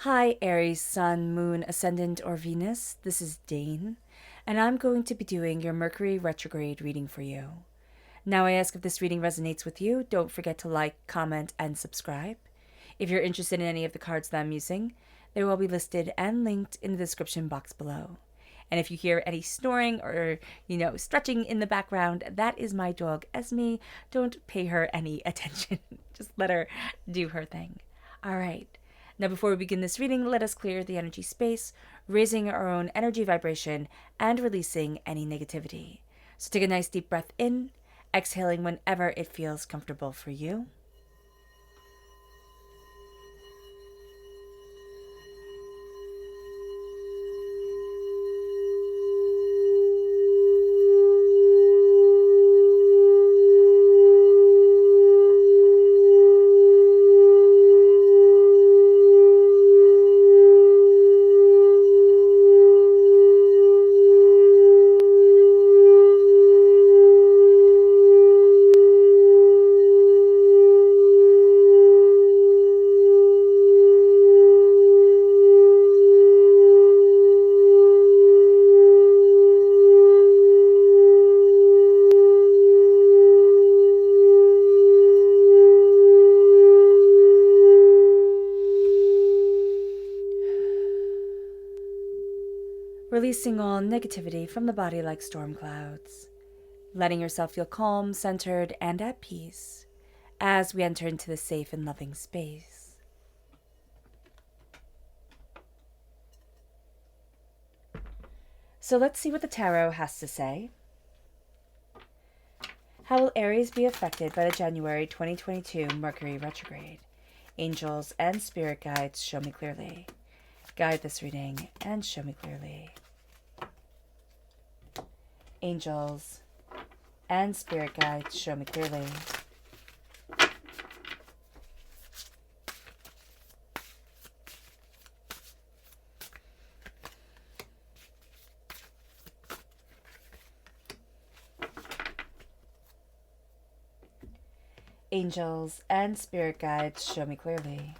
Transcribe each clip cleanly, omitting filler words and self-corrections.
Hi, Aries, Sun, Moon, Ascendant, or Venus. This is Dane, and I'm going to be doing your Mercury Retrograde reading for you. Now, I ask if this reading resonates with you, don't forget to like, comment, and subscribe. If you're interested in any of the cards that I'm using, they will be listed and linked in the description box below. And if you hear any snoring or, stretching in the background, that is my dog, Esme. Don't pay her any attention. Just let her do her thing. All right. Now, before we begin this reading, let us clear the energy space, raising our own energy vibration and releasing any negativity. So take a nice deep breath in, exhaling whenever it feels comfortable for you. Releasing all negativity from the body like storm clouds. Letting yourself feel calm, centered, and at peace as we enter into this safe and loving space. So let's see what the tarot has to say. How will Aries be affected by the January 2022 Mercury retrograde? Angels and spirit guides, show me clearly. Guide this reading and show me clearly. Angels and spirit guides, show me clearly. Angels and spirit guides, show me clearly.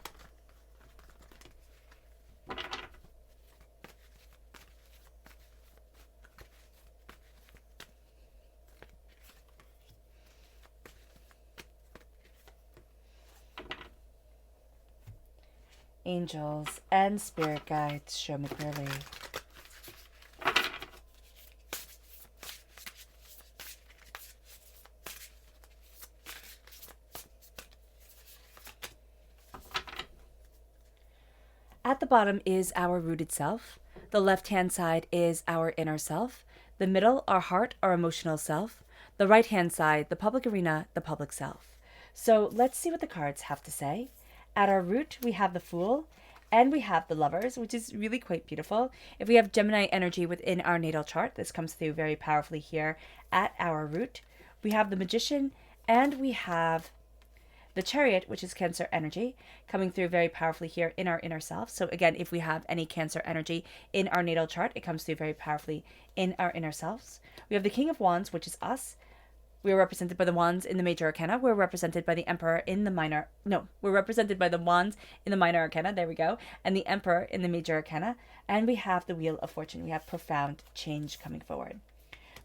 Angels and spirit guides, show me clearly. At the bottom is our rooted self. The left-hand side is our inner self. The middle, our heart, our emotional self. The right-hand side, the public arena, the public self. So let's see what the cards have to say. At our root, we have the Fool and we have the Lovers, which is really quite beautiful. If we have Gemini energy within our natal chart, this comes through very powerfully here at our root. We have the Magician and we have the Chariot, which is Cancer energy, coming through very powerfully here in our inner self. So again, if we have any Cancer energy in our natal chart, it comes through very powerfully in our inner selves. We have the King of Wands, which is us. We're represented by the Wands in the Major Arcana. We're represented by the Emperor in the Minor. No, we're represented by the Wands in the Minor Arcana. There we go. And the Emperor in the Major Arcana. And we have the Wheel of Fortune. We have profound change coming forward.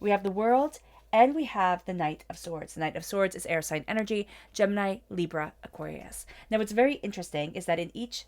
We have the World. And we have the Knight of Swords. The Knight of Swords is air sign energy, Gemini, Libra, Aquarius. Now, what's very interesting is that in each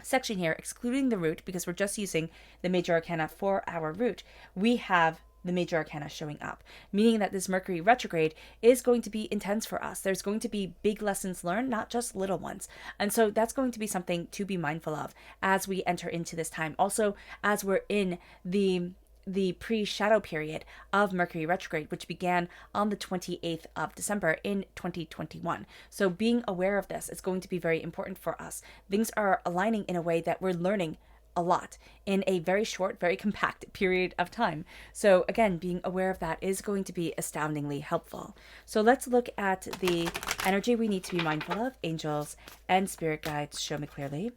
section here, excluding the root, because we're just using the Major Arcana for our root, we have the Major Arcana showing up, meaning that this Mercury retrograde is going to be intense for us. There's going to be big lessons learned, not just little ones. And so that's going to be something to be mindful of as we enter into this time. Also, as we're in the pre-shadow period of Mercury retrograde, which began on the 28th of December in 2021. So being aware of this is going to be very important for us. Things are aligning in a way that we're learning a lot in a very short, very compact period of time. So again, being aware of that is going to be astoundingly helpful. So let's look at the energy we need to be mindful of. Angels and spirit guides, show me clearly.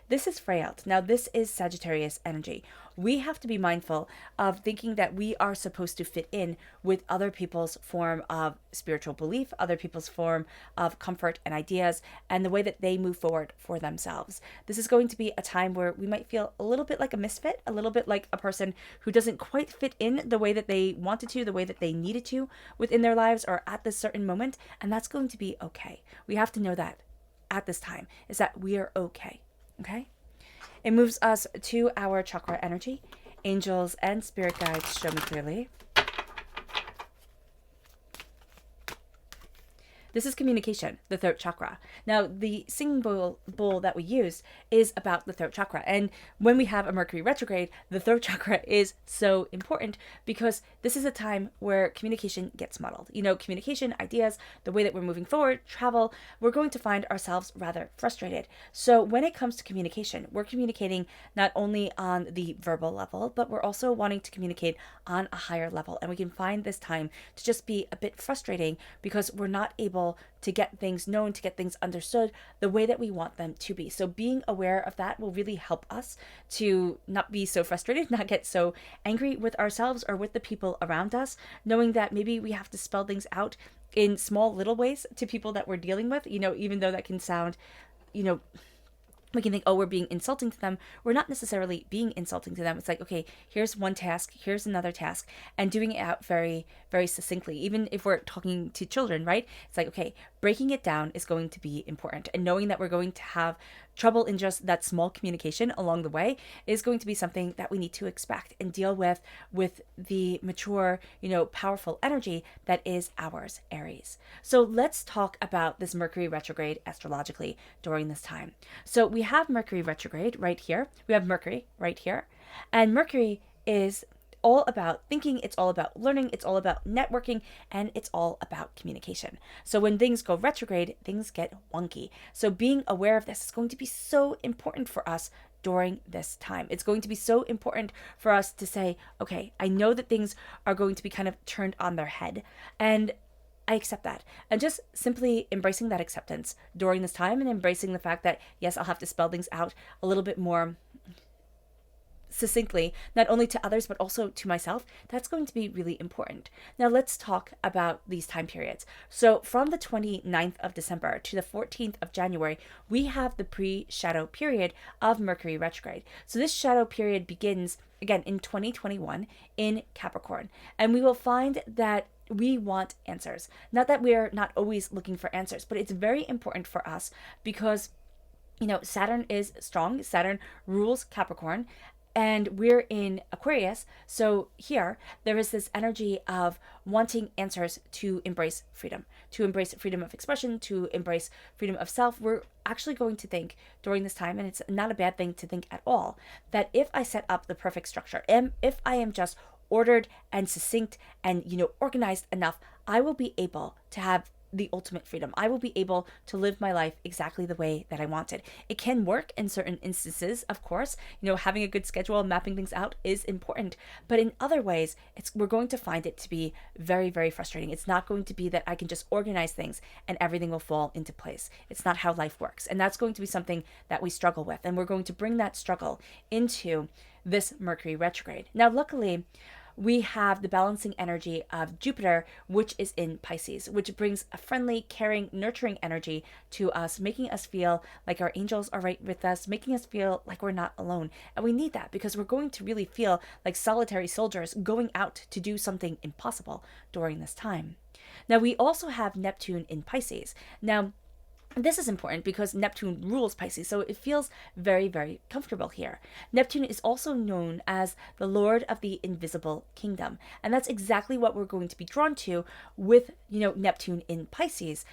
This is Freyalt. Now, this is Sagittarius energy. we have to be mindful of thinking that we are supposed to fit in with other people's form of spiritual belief, other people's form of comfort and ideas, and the way that they move forward for themselves. This is going to be a time where we might feel a little bit like a misfit, a little bit like a person who doesn't quite fit in the way that they wanted to, the way that they needed to within their lives or at this certain moment, and that's going to be okay. We have to know that at this time, is that we are okay. Okay? It moves us to our chakra energy. Angels and spirit guides show me clearly. This is communication, the throat chakra. Now, the singing bowl that we use is about the throat chakra. And when we have a Mercury retrograde, the throat chakra is so important because this is a time where communication gets muddled. You know, communication, ideas, the way that we're moving forward, travel, we're going to find ourselves rather frustrated. So when it comes to communication, we're communicating not only on the verbal level, but we're also wanting to communicate on a higher level. And we can find this time to just be a bit frustrating because we're not able to get things known, to get things understood the way that we want them to be. So being aware of that will really help us to not be so frustrated, not get so angry with ourselves or with the people around us, knowing that maybe we have to spell things out in small little ways to people that we're dealing with, you know, even though that can sound, you know, we can think, oh, we're being insulting to them. We're not necessarily being insulting to them. It's like, okay, here's one task, here's another task, and doing it out very, very succinctly. Even if we're talking to children, right? It's like, okay, breaking it down is going to be important. And knowing that we're going to have trouble in just that small communication along the way is going to be something that we need to expect and deal with the mature, you know, powerful energy that is ours, Aries. So let's talk about this Mercury retrograde astrologically during this time. So we have Mercury retrograde right here. We have Mercury right here. And Mercury is all about thinking, it's all about learning, it's all about networking, and it's all about communication. So when things go retrograde, things get wonky. So being aware of this is going to be so important for us during this time. It's going to be so important for us to say, okay, I know that things are going to be kind of turned on their head, and I accept that. And just simply embracing that acceptance during this time and embracing the fact that, yes, I'll have to spell things out a little bit more succinctly, not only to others, but also to myself, that's going to be really important. Now let's talk about these time periods. So from the 29th of December to the 14th of January, we have the pre-shadow period of Mercury retrograde. So this shadow period begins again in 2021 in Capricorn. And we will find that we want answers. Not that we're not always looking for answers, but it's very important for us because, you know, Saturn is strong. Saturn rules Capricorn. And we're in Aquarius, so here there is this energy of wanting answers to embrace freedom of expression, to embrace freedom of self. We're actually going to think during this time, and it's not a bad thing to think at all, that if I set up the perfect structure, and if I am just ordered and succinct and, you know, organized enough, I will be able to have the ultimate freedom. I will be able to live my life exactly the way that I wanted. It can work in certain instances, of course. You know, having a good schedule, mapping things out is important. But in other ways, we're going to find it to be very, very frustrating. It's not going to be that I can just organize things and everything will fall into place. It's not how life works. And that's going to be something that we struggle with. And we're going to bring that struggle into this Mercury retrograde. Now, luckily, we have the balancing energy of Jupiter, which is in Pisces, which brings a friendly, caring, nurturing energy to us, making us feel like our angels are right with us, making us feel like we're not alone. And we need that because we're going to really feel like solitary soldiers going out to do something impossible during this time. Now, we also have Neptune in Pisces. Now, this is important because Neptune rules Pisces, so it feels very, very comfortable here. Neptune is also known as the Lord of the Invisible Kingdom, and that's exactly what we're going to be drawn to with, you know, Neptune in Pisces.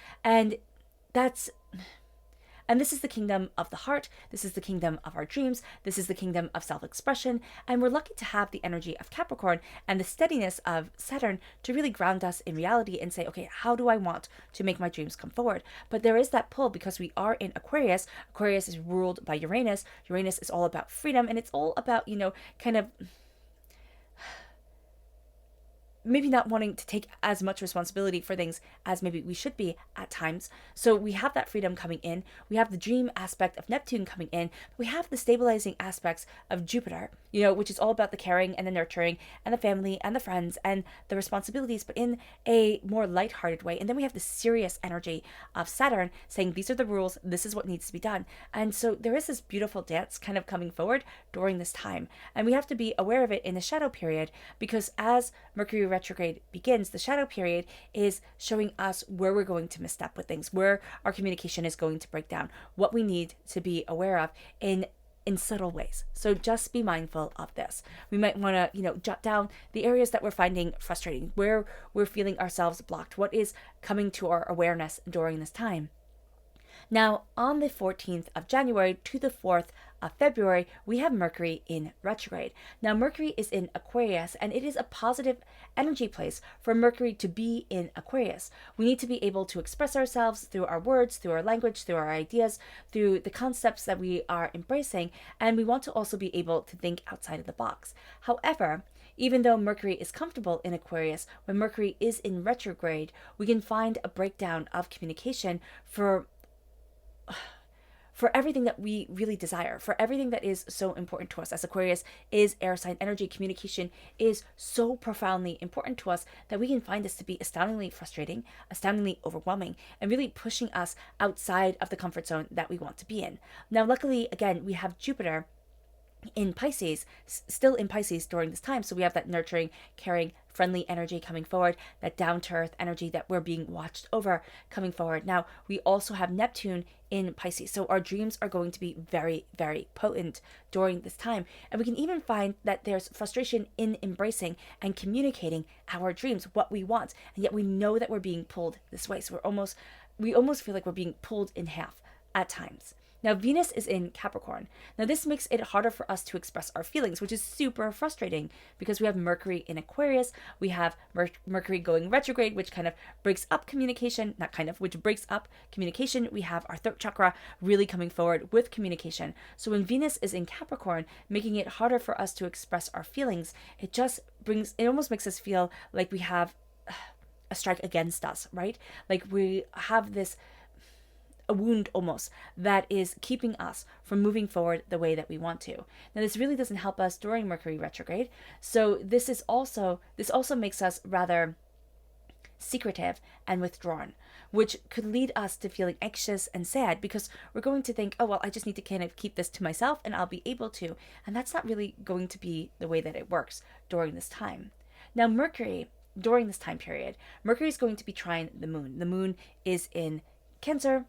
And this is the kingdom of the heart. This is the kingdom of our dreams. This is the kingdom of self-expression. And we're lucky to have the energy of Capricorn and the steadiness of Saturn to really ground us in reality and say, okay, how do I want to make my dreams come forward? But there is that pull because we are in Aquarius. Aquarius is ruled by Uranus. Uranus is all about freedom, and it's all about, you know, kind of maybe not wanting to take as much responsibility for things as maybe we should be at times. So we have that freedom coming in. We have the dream aspect of Neptune coming in. We have the stabilizing aspects of Jupiter, which is all about the caring and the nurturing and the family and the friends and the responsibilities, but in a more lighthearted way. And then we have the serious energy of Saturn saying, these are the rules, this is what needs to be done. And so there is this beautiful dance kind of coming forward during this time. And we have to be aware of it in the shadow period, because as Mercury retrograde begins, the shadow period is showing us where we're going to misstep with things, where our communication is going to break down, what we need to be aware of in subtle ways. So just be mindful of this. We might want to, jot down the areas that we're finding frustrating, where we're feeling ourselves blocked, what is coming to our awareness during this time. Now, on the 14th of January to the 4th of February, we have Mercury in retrograde. Now, Mercury is in Aquarius, and it is a positive energy place for Mercury to be in Aquarius. We need to be able to express ourselves through our words, through our language, through our ideas, through the concepts that we are embracing, and we want to also be able to think outside of the box. However, even though Mercury is comfortable in Aquarius, when Mercury is in retrograde, we can find a breakdown of communication for everything that we really desire, for everything that is so important to us. As Aquarius is air sign energy, communication is so profoundly important to us that we can find this to be astoundingly frustrating, astoundingly overwhelming, and really pushing us outside of the comfort zone that we want to be in. Now, luckily, again, we have Jupiter in Pisces, still in Pisces during this time. So we have that nurturing, caring, friendly energy coming forward, that down-to-earth energy that we're being watched over coming forward. Now, we also have Neptune in Pisces. So our dreams are going to be very, very potent during this time. And we can even find that there's frustration in embracing and communicating our dreams, what we want. And yet we know that we're being pulled this way. So we almost feel like we're being pulled in half at times. Now, Venus is in Capricorn. Now, this makes it harder for us to express our feelings, which is super frustrating because we have Mercury in Aquarius. We have Mercury going retrograde, which kind of breaks up communication, which breaks up communication. We have our throat chakra really coming forward with communication. So when Venus is in Capricorn, making it harder for us to express our feelings, it almost makes us feel like we have a strike against us, right? Like we have a wound almost that is keeping us from moving forward the way that we want to. Now, this really doesn't help us during Mercury retrograde. So this also makes us rather secretive and withdrawn, which could lead us to feeling anxious and sad because we're going to think, oh, well, I just need to kind of keep this to myself and I'll be able to. And that's not really going to be the way that it works during this time. Now, Mercury, during this time period, Mercury is going to be trine the moon. The moon is in Cancer.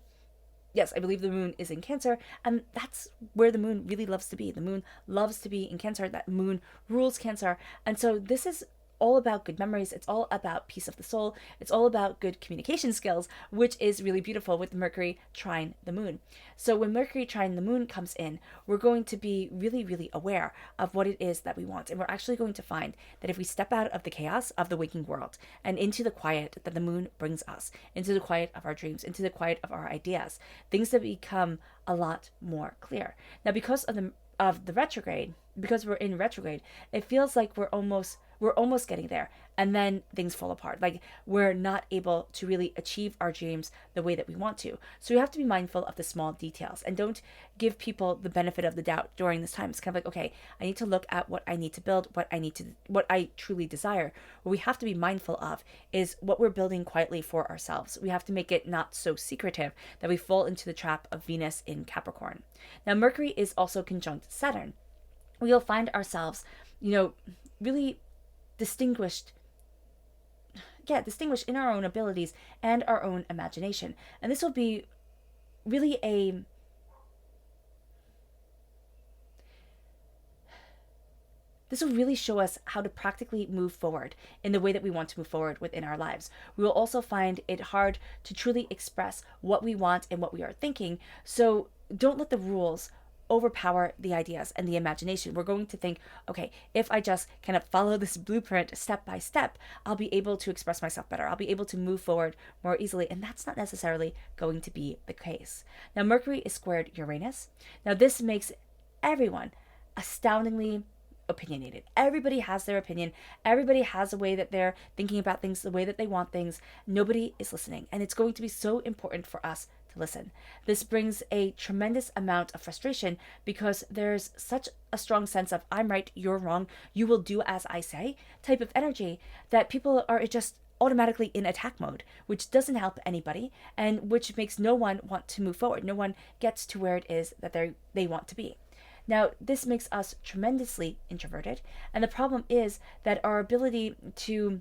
Yes, I believe the moon is in Cancer, and that's where the moon really loves to be. The moon loves to be in Cancer. That moon rules Cancer. And so this is all about good memories. It's all about peace of the soul. It's all about good communication skills, which is really beautiful with Mercury trine the moon. So when Mercury trine the moon comes in, we're going to be really, really aware of what it is that we want. And we're actually going to find that if we step out of the chaos of the waking world and into the quiet that the moon brings us, into the quiet of our dreams, into the quiet of our ideas, things that become a lot more clear. Now, because of the retrograde, because we're in retrograde, it feels like we're almost getting there, and then things fall apart. Like we're not able to really achieve our dreams the way that we want to. So we have to be mindful of the small details and don't give people the benefit of the doubt during this time. It's kind of like, okay, I need to look at what I need to build, what I truly desire. What we have to be mindful of is what we're building quietly for ourselves. We have to make it not so secretive that we fall into the trap of Venus in Capricorn. Now, Mercury is also conjunct Saturn. We'll find ourselves, really distinguished in our own abilities and our own imagination. And this will be really this will really show us how to practically move forward in the way that we want to move forward within our lives. We will also find it hard to truly express what we want and what we are thinking. So don't let the rules overpower the ideas and the imagination. We're going to think, okay, if I just kind of follow this blueprint step by step, I'll be able to express myself better. I'll be able to move forward more easily. And that's not necessarily going to be the case. Now, Mercury is squared Uranus. Now, this makes everyone astoundingly opinionated. Everybody has their opinion. Everybody has a way that they're thinking about things, the way that they want things. Nobody is listening. And it's going to be so important for us to listen. This brings a tremendous amount of frustration because there's such a strong sense of I'm right, you're wrong, you will do as I say type of energy that people are just automatically in attack mode, which doesn't help anybody and which makes no one want to move forward. No one gets to where it is that they want to be. Now, this makes us tremendously introverted, and the problem is that our ability to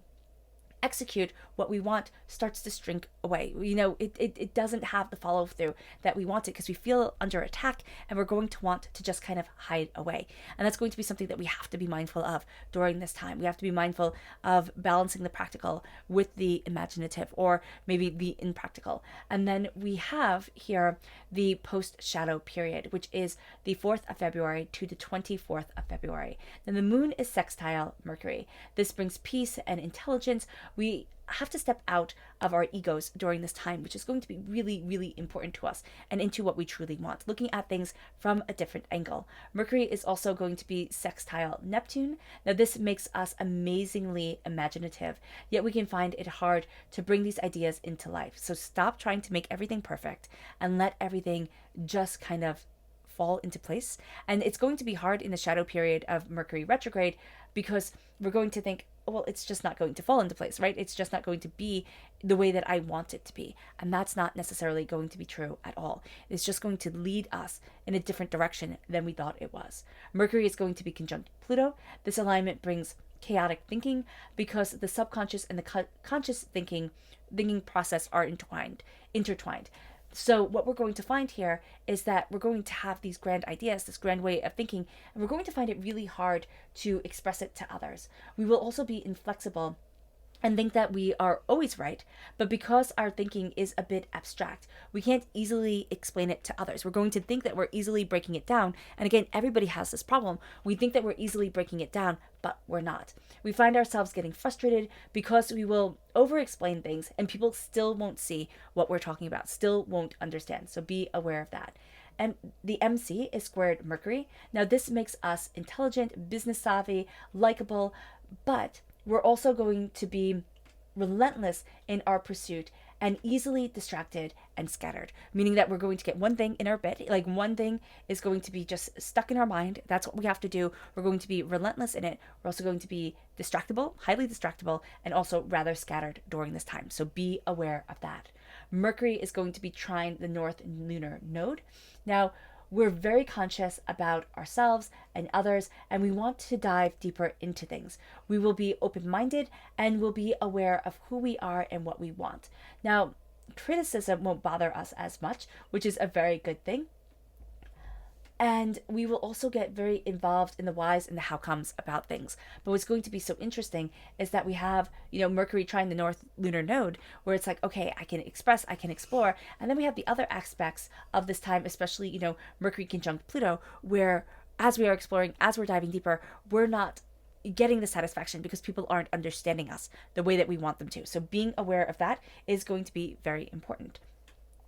execute what we want starts to shrink away. It doesn't have the follow through that we want it because we feel under attack and we're going to want to just kind of hide away. And that's going to be something that we have to be mindful of during this time. We have to be mindful of balancing the practical with the imaginative or maybe the impractical. And then we have here the post shadow period, which is the 4th of February to the 24th of February. Then the moon is sextile Mercury. This brings peace and intelligence. We have to step out of our egos during this time, which is going to be really, really important to us and into what we truly want, looking at things from a different angle. Mercury is also going to be sextile Neptune. Now, this makes us amazingly imaginative, yet we can find it hard to bring these ideas into life. So stop trying to make everything perfect and let everything just kind of fall into place. And it's going to be hard in the shadow period of Mercury retrograde because we're going to think, well, it's just not going to fall into place, right? It's just not going to be the way that I want it to be. And that's not necessarily going to be true at all. It's just going to lead us in a different direction than we thought it was. Mercury is going to be conjunct Pluto. This alignment brings chaotic thinking because the subconscious and the conscious thinking process are intertwined. So what we're going to find here is that we're going to have these grand ideas, this grand way of thinking, and we're going to find it really hard to express it to others. We will also be inflexible and think that we are always right, but because our thinking is a bit abstract, we can't easily explain it to others. We're going to think that we're easily breaking it down, and again, everybody has this problem. We think that we're easily breaking it down, but we're not. We find ourselves getting frustrated because we will over-explain things, and people still won't see what we're talking about, still won't understand, so be aware of that. And the MC is squared Mercury. Now, this makes us intelligent, business savvy, likable, but we're also going to be relentless in our pursuit and easily distracted and scattered, meaning that we're going to get one thing in our bed, like one thing is going to be just stuck in our mind. That's what we have to do. We're going to be relentless in it. We're also going to be distractible, highly distractible, and also rather scattered during this time. So be aware of that. Mercury is going to be trine the North Lunar Node. Now, we're very conscious about ourselves and others, and we want to dive deeper into things. We will be open-minded and will be aware of who we are and what we want. Now, criticism won't bother us as much, which is a very good thing. And we will also get very involved in the whys and the how comes about things. But what's going to be so interesting is that we have, Mercury trine the North Lunar Node, where it's like, okay, I can express, I can explore. And then we have the other aspects of this time, especially, Mercury conjunct Pluto, where as we are exploring, as we're diving deeper, we're not getting the satisfaction because people aren't understanding us the way that we want them to. So being aware of that is going to be very important.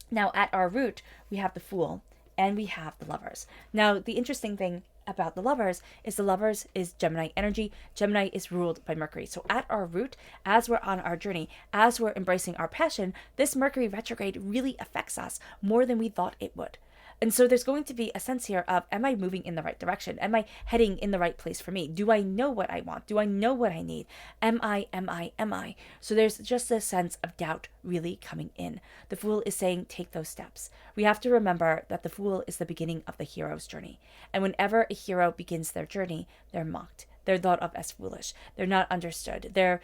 Now, at our root, we have the Fool. And we have the Lovers. Now, the interesting thing about the Lovers is Gemini energy. Gemini is ruled by Mercury. So at our root, as we're on our journey, as we're embracing our passion, this Mercury retrograde really affects us more than we thought it would. And so there's going to be a sense here of, am I moving in the right direction? Am I heading in the right place for me? Do I know what I want? Do I know what I need? Am I? So there's just a sense of doubt really coming in. The Fool is saying, take those steps. We have to remember that the Fool is the beginning of the hero's journey. And whenever a hero begins their journey, they're mocked. They're thought of as foolish. They're not understood. They're,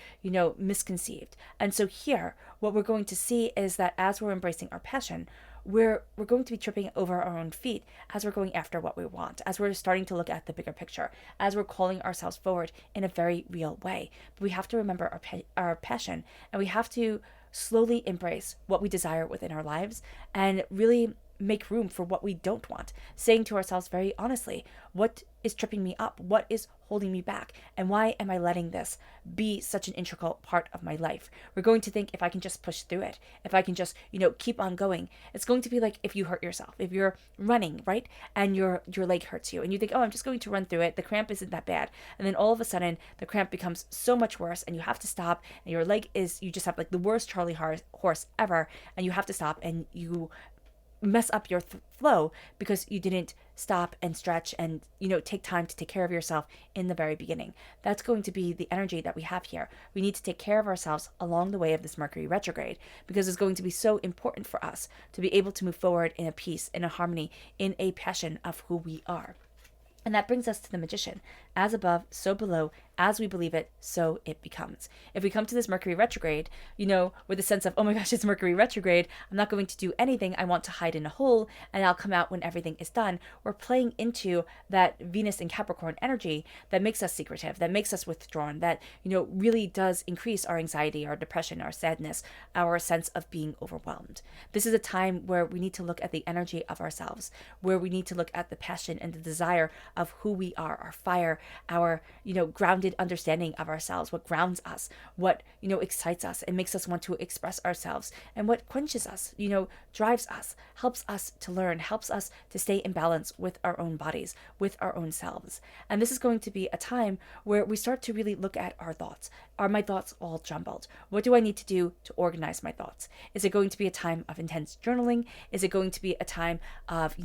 misconceived. And so here, what we're going to see is that as we're embracing our passion, we're going to be tripping over our own feet as we're going after what we want, as we're starting to look at the bigger picture, as we're calling ourselves forward in a very real way. But we have to remember our passion, and we have to slowly embrace what we desire within our lives and really make room for what we don't want, saying to ourselves very honestly, what is tripping me up? What is holding me back? And why am I letting this be such an integral part of my life? We're going to think, if I can just push through it, if I can just, keep on going. It's going to be like if you hurt yourself, if you're running, right? And your leg hurts you and you think, oh, I'm just going to run through it. The cramp isn't that bad. And then all of a sudden the cramp becomes so much worse and you have to stop, and your leg is, you just have like the worst Charlie horse ever, and you have to stop, and you mess up your flow because you didn't stop and stretch and take time to take care of yourself in the very beginning. That's going to be the energy that we have here. We need to take care of ourselves along the way of this Mercury retrograde, because it's going to be so important for us to be able to move forward in a peace, in a harmony, in a passion of who we are. And that brings us to the Magician. As above, so below. As we believe it, so it becomes. If we come to this Mercury retrograde, with a sense of, oh my gosh, it's Mercury retrograde, I'm not going to do anything, I want to hide in a hole, and I'll come out when everything is done, we're playing into that Venus and Capricorn energy that makes us secretive, that makes us withdrawn, that, really does increase our anxiety, our depression, our sadness, our sense of being overwhelmed. This is a time where we need to look at the energy of ourselves, where we need to look at the passion and the desire of who we are, our fire, our, grounded understanding of ourselves, what grounds us, what, excites us and makes us want to express ourselves, and what quenches us, drives us, helps us to learn, helps us to stay in balance with our own bodies, with our own selves. And this is going to be a time where we start to really look at our thoughts. Are my thoughts all jumbled? What do I need to do to organize my thoughts? Is it going to be a time of intense journaling? Is it going to be a time of,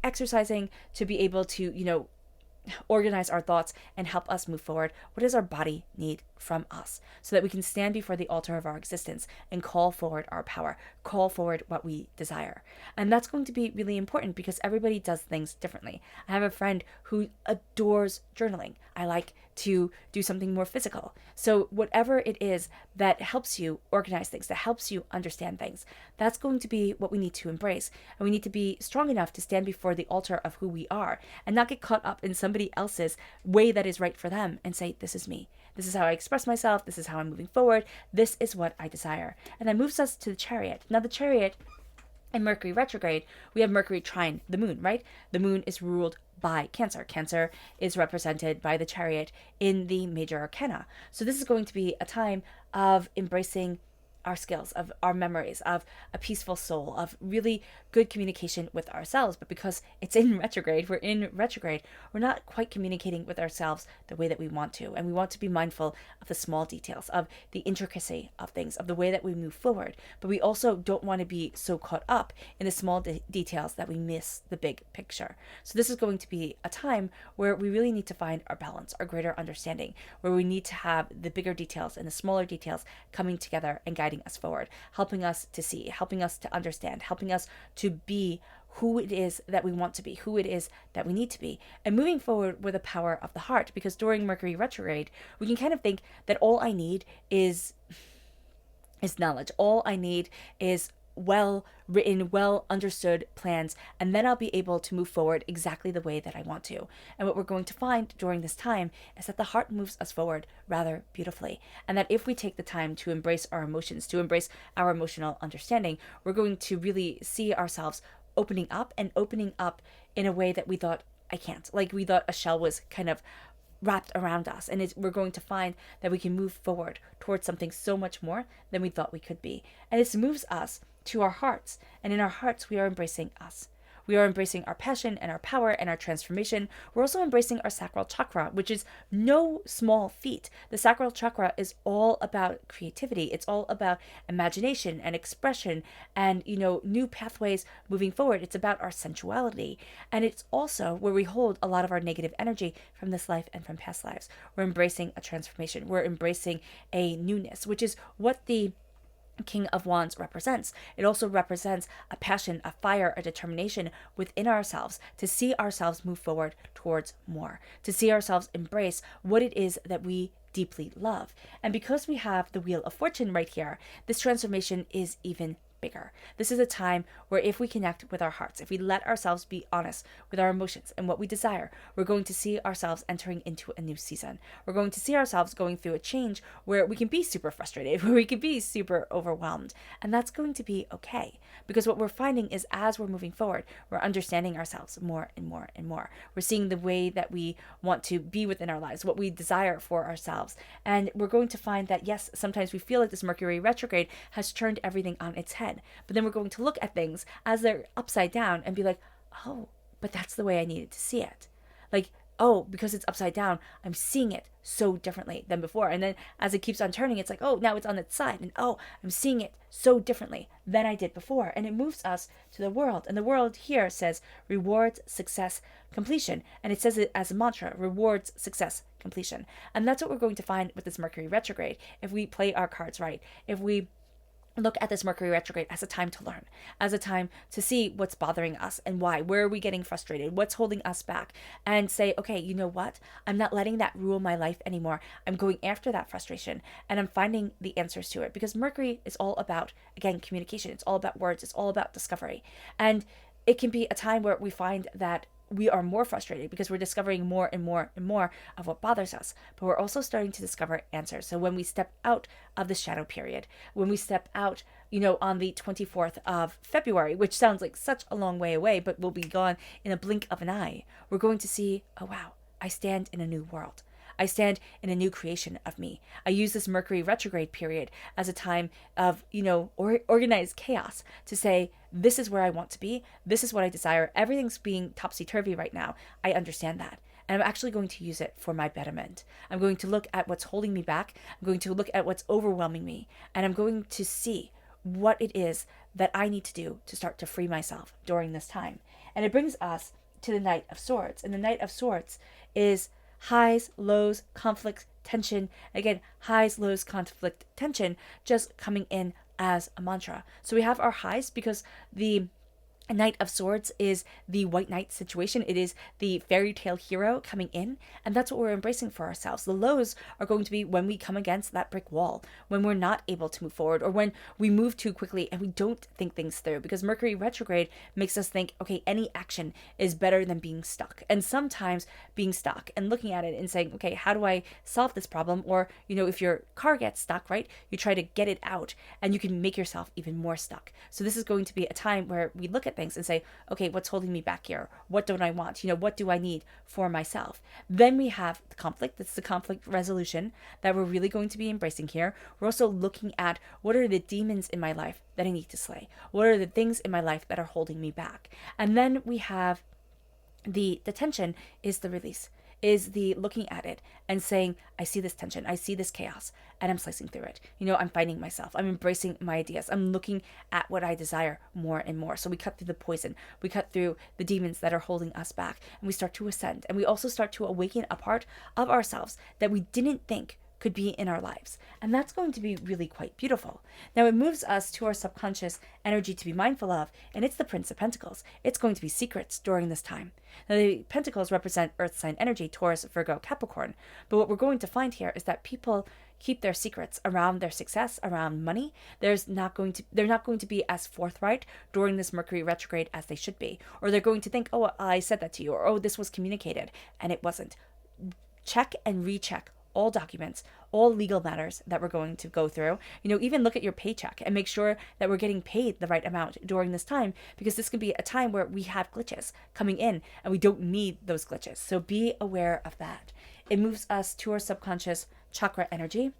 exercising to be able to, organize our thoughts and help us move forward? What does our body need from us so that we can stand before the altar of our existence and call forward our power, call forward what we desire? And that's going to be really important because everybody does things differently. I have a friend who adores journaling. I like to do something more physical. So whatever it is that helps you organize things, that helps you understand things, that's going to be what we need to embrace. And we need to be strong enough to stand before the altar of who we are and not get caught up in somebody else's way that is right for them and say, this is me. This is how I express myself. This is how I'm moving forward. This is what I desire. And that moves us to the Chariot. Now the Chariot in Mercury retrograde, we have Mercury trine the moon, right? The moon is ruled by Cancer. Cancer is represented by the Chariot in the major arcana. So this is going to be a time of embracing our skills, of our memories, of a peaceful soul, of really good communication with ourselves. But because it's in retrograde, we're not quite communicating with ourselves the way that we want to. And we want to be mindful of the small details, of the intricacy of things, of the way that we move forward. But we also don't want to be so caught up in the small details that we miss the big picture. So this is going to be a time where we really need to find our balance, our greater understanding, where we need to have the bigger details and the smaller details coming together and guiding us forward, helping us to see, helping us to understand, helping us to be who it is that we want to be, who it is that we need to be, and moving forward with the power of the heart. Because during Mercury retrograde, we can kind of think that all I need is knowledge. All I need is well written, well understood plans, and then I'll be able to move forward exactly the way that I want to. And what we're going to find during this time is that the heart moves us forward rather beautifully, and that if we take the time to embrace our emotions, to embrace our emotional understanding, we're going to really see ourselves opening up in a way that we thought I can't. Like we thought a shell was kind of wrapped around us, and we're going to find that we can move forward towards something so much more than we thought we could be. And this moves us to our hearts, and in our hearts we are embracing us. We are embracing our passion and our power and our transformation. We're also embracing our sacral chakra, which is no small feat. The sacral chakra is all about creativity. It's all about imagination and expression and, new pathways moving forward. It's about our sensuality. And it's also where we hold a lot of our negative energy from this life and from past lives. We're embracing a transformation. We're embracing a newness, which is what the King of Wands represents. It also represents a passion, a fire, a determination within ourselves to see ourselves move forward towards more, to see ourselves embrace what it is that we deeply love. And because we have the Wheel of Fortune right here, this transformation is even bigger. This is a time where if we connect with our hearts, if we let ourselves be honest with our emotions and what we desire, we're going to see ourselves entering into a new season. We're going to see ourselves going through a change where we can be super frustrated, where we can be super overwhelmed. And that's going to be okay. Because what we're finding is as we're moving forward, we're understanding ourselves more and more and more. We're seeing the way that we want to be within our lives, what we desire for ourselves. And we're going to find that, yes, sometimes we feel like this Mercury retrograde has turned everything on its head. But then we're going to look at things as they're upside down and be like, oh, but that's the way I needed to see it. Like, oh, because it's upside down, I'm seeing it so differently than before. And then as it keeps on turning, it's like, oh, now it's on its side. And oh, I'm seeing it so differently than I did before. And it moves us to the world. And the world here says rewards, success, completion. And it says it as a mantra, rewards, success, completion. And that's what we're going to find with this Mercury retrograde. If we play our cards right, if we look at this Mercury retrograde as a time to learn, as a time to see what's bothering us and why, where are we getting frustrated, what's holding us back, and say, okay, you know what? I'm not letting that rule my life anymore. I'm going after that frustration and I'm finding the answers to it, because Mercury is all about, again, communication. It's all about words. It's all about discovery. And it can be a time where we find that we are more frustrated because we're discovering more and more and more of what bothers us. But we're also starting to discover answers. So when we step out of the shadow period, when we step out, on the 24th of February, which sounds like such a long way away, but will be gone in a blink of an eye, we're going to see, oh wow, I stand in a new world. I stand in a new creation of me. I use this Mercury retrograde period as a time of, organized chaos to say, this is where I want to be. This is what I desire. Everything's being topsy-turvy right now. I understand that. And I'm actually going to use it for my betterment. I'm going to look at what's holding me back. I'm going to look at what's overwhelming me. And I'm going to see what it is that I need to do to start to free myself during this time. And it brings us to the Knight of Swords. And the Knight of Swords is highs, lows, conflict, tension. Again, highs, lows, conflict, tension, just coming in as a mantra. So we have our highs because the Knight of Swords is the white knight situation. It is the fairy tale hero coming in, and that's what we're embracing for ourselves. The lows are going to be when we come against that brick wall, when we're not able to move forward, or when we move too quickly and we don't think things through, because Mercury retrograde makes us think, okay, any action is better than being stuck. And sometimes being stuck and looking at it and saying, okay, how do I solve this problem? Or, if your car gets stuck, right, you try to get it out and you can make yourself even more stuck. So this is going to be a time where we look at things and say, okay, what's holding me back here? What don't I want? What do I need for myself? Then we have the conflict. That's the conflict resolution that we're really going to be embracing here. We're also looking at what are the demons in my life that I need to slay? What are the things in my life that are holding me back? And then we have the tension is the release, is the looking at it and saying, I see this tension, I see this chaos, and I'm slicing through it. I'm finding myself, I'm embracing my ideas, I'm looking at what I desire more and more. So we cut through the poison, we cut through the demons that are holding us back, and we start to ascend. And we also start to awaken a part of ourselves that we didn't think could be in our lives. And that's going to be really quite beautiful. Now it moves us to our subconscious energy to be mindful of, and it's the Prince of Pentacles. It's going to be secrets during this time. Now the Pentacles represent Earth sign energy, Taurus, Virgo, Capricorn. But what we're going to find here is that people keep their secrets around their success, around money. They're not going to be as forthright during this Mercury retrograde as they should be. Or they're going to think, oh, I said that to you, or oh, this was communicated, and it wasn't. Check and recheck all documents, all legal matters that we're going to go through. Even look at your paycheck and make sure that we're getting paid the right amount during this time, because this could be a time where we have glitches coming in and we don't need those glitches. So be aware of that. It moves us to our subconscious chakra energy,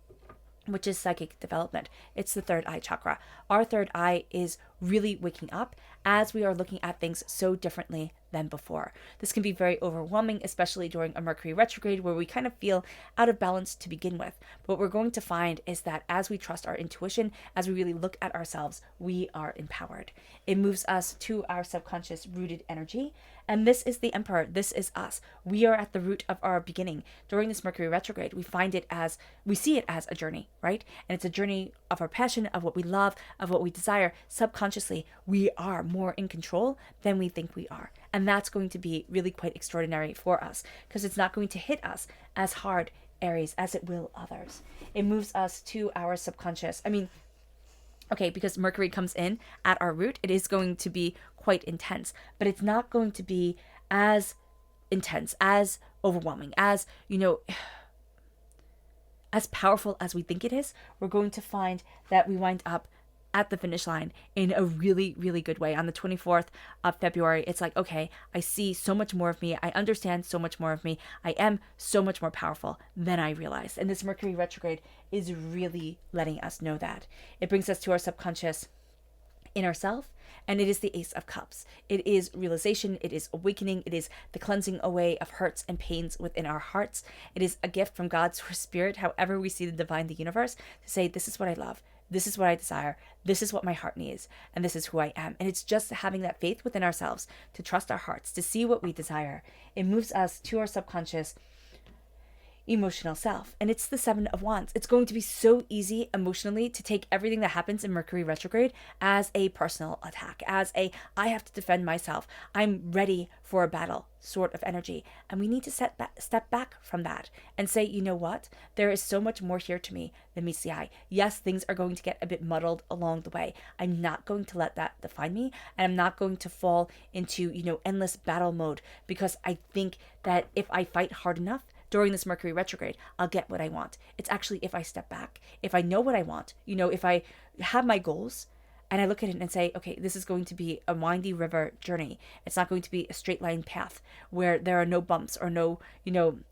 which is psychic development. It's the third eye chakra. Our third eye is really waking up as we are looking at things so differently than before. This can be very overwhelming, especially during a Mercury retrograde where we kind of feel out of balance to begin with. But what we're going to find is that as we trust our intuition, as we really look at ourselves, we are empowered. It moves us to our subconscious rooted energy. And this is the Emperor. This is us. We are at the root of our beginning. During this Mercury retrograde, we see it as a journey, right? And it's a journey of our passion, of what we love, of what we desire. Subconsciously, we are more in control than we think we are. And that's going to be really quite extraordinary for us, because it's not going to hit us as hard, Aries, as it will others. It moves us to our subconscious. Okay, because Mercury comes in at our root, it is going to be quite intense, but it's not going to be as intense, as overwhelming, as, as powerful as we think it is. We're going to find that we wind up at the finish line in a really, really good way. On the 24th of February, it's like, okay, I see so much more of me. I understand so much more of me. I am so much more powerful than I realized. And this Mercury retrograde is really letting us know that. It brings us to our subconscious inner self, and it is the Ace of Cups. It is realization, it is awakening, it is the cleansing away of hurts and pains within our hearts. It is a gift from God's source spirit, however we see the divine, the universe, to say, this is what I love, this is what I desire, this is what my heart needs, and this is who I am. And it's just having that faith within ourselves to trust our hearts, to see what we desire. It moves us to our subconscious emotional self. And it's the Seven of Wands. It's going to be so easy emotionally to take everything that happens in Mercury retrograde as a personal attack, as a, I have to defend myself, I'm ready for a battle sort of energy. And we need to step back from that and say, you know what? There is so much more here to me than meets the eye. Yes, things are going to get a bit muddled along the way. I'm not going to let that define me. And I'm not going to fall into, endless battle mode, because I think that if I fight hard enough, during this Mercury retrograde, I'll get what I want. It's actually if I step back, if I know what I want, if I have my goals and I look at it and say, okay, this is going to be a windy river journey. It's not going to be a straight line path where there are no bumps or no,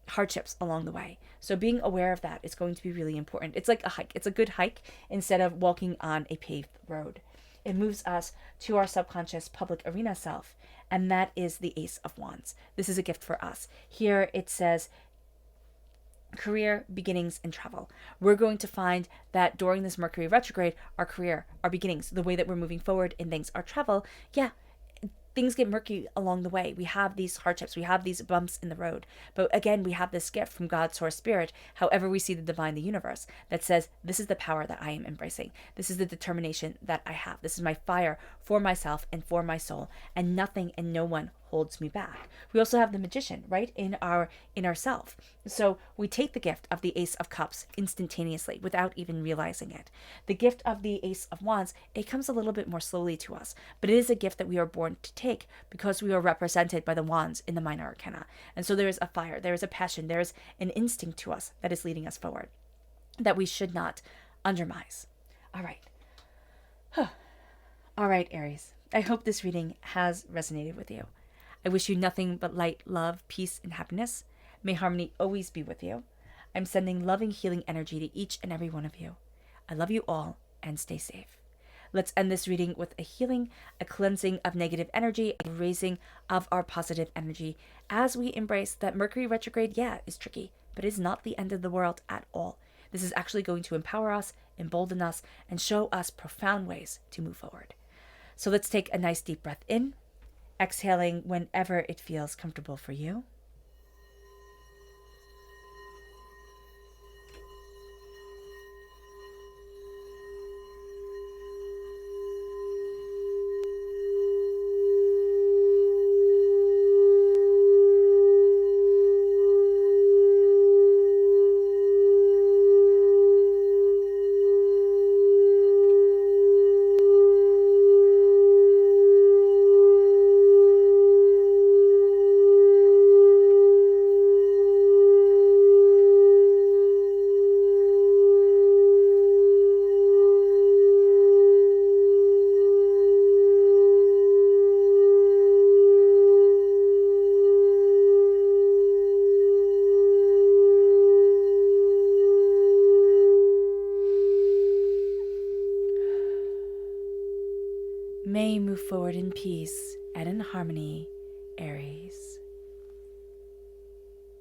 hardships along the way. So being aware of that is going to be really important. It's like a hike. It's a good hike instead of walking on a paved road. It moves us to our subconscious public arena self, and that is the Ace of Wands. This is a gift for us. Here it says, career, beginnings, and travel. We're going to find that during this Mercury retrograde, our career, our beginnings, the way that we're moving forward in things, our travel, things get murky along the way. We have these hardships, we have these bumps in the road. But again, we have this gift from God's source spirit, however we see the divine, the universe, that says, this is the power that I am embracing. This is the determination that I have. This is my fire for myself and for my soul, and nothing and no one holds me back. We also have the Magician, right, in our self. So we take the gift of the Ace of Cups instantaneously without even realizing it. The gift of the Ace of Wands, it comes a little bit more slowly to us, but it is a gift that we are born to take because we are represented by the wands in the minor arcana. And so there is a fire, there is a passion, there is an instinct to us that is leading us forward that we should not undermine. All right. All right, Aries. I hope this reading has resonated with you. I wish you nothing but light, love, peace, and happiness. May harmony always be with you. I'm sending loving, healing energy to each and every one of you. I love you all, and stay safe. Let's end this reading with a healing, a cleansing of negative energy, a raising of our positive energy as we embrace that Mercury retrograde, is tricky, but it's not the end of the world at all. This is actually going to empower us, embolden us, and show us profound ways to move forward. So let's take a nice deep breath in, exhaling whenever it feels comfortable for you. May move forward in peace and in harmony, Aries.